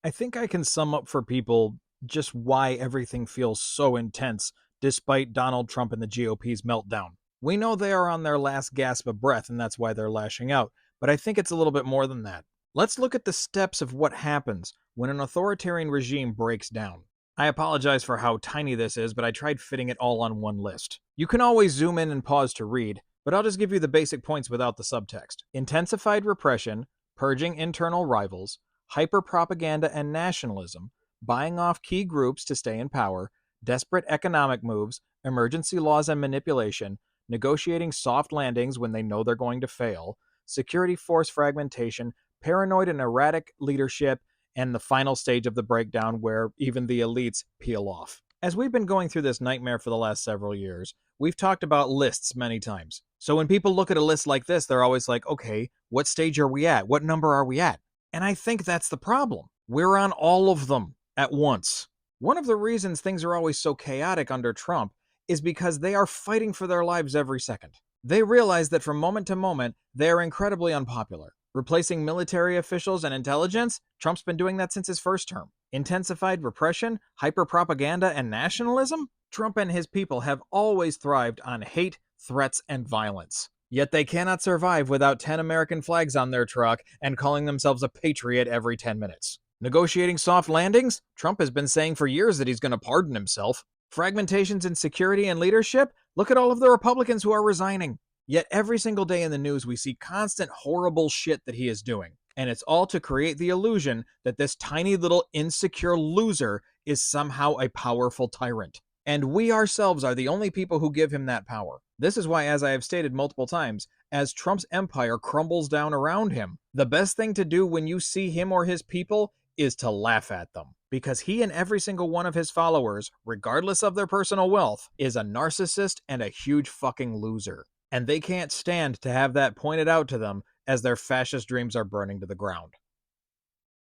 I think I can sum up for people just why everything feels so intense despite Donald Trump and the GOP's meltdown. We know they are on their last gasp of breath, and that's why they're lashing out, but I think it's a little bit more than that. Let's look at the steps of what happens when an authoritarian regime breaks down. I apologize for how tiny this is, but I tried fitting it all on one list. You can always zoom in and pause to read, but I'll just give you the basic points without the subtext. Intensified repression, purging internal rivals, hyperpropaganda and nationalism, buying off key groups to stay in power, desperate economic moves, emergency laws and manipulation, negotiating soft landings when they know they're going to fail, security force fragmentation, paranoid and erratic leadership, and the final stage of the breakdown where even the elites peel off. As we've been going through this nightmare for the last several years, we've talked about lists many times. So when people look at a list like this, they're always like, okay, what stage are we at? What number are we at? And I think that's the problem. We're on all of them at once. One of the reasons things are always so chaotic under Trump is because they are fighting for their lives every second. They realize that from moment to moment, they are incredibly unpopular. Replacing military officials and intelligence, Trump's been doing that since his first term. Intensified repression, hyperpropaganda, and nationalism? Trump and his people have always thrived on hate, threats, and violence. Yet they cannot survive without 10 American flags on their truck and calling themselves a patriot every 10 minutes. Negotiating soft landings? Trump has been saying for years that he's going to pardon himself. Fragmentations in security and leadership? Look at all of the Republicans who are resigning. Yet every single day in the news, we see constant horrible shit that he is doing. And it's all to create the illusion that this tiny little insecure loser is somehow a powerful tyrant. And we ourselves are the only people who give him that power. This is why, as I have stated multiple times, as Trump's empire crumbles down around him, the best thing to do when you see him or his people is to laugh at them. Because he and every single one of his followers, regardless of their personal wealth, is a narcissist and a huge fucking loser. And they can't stand to have that pointed out to them as their fascist dreams are burning to the ground.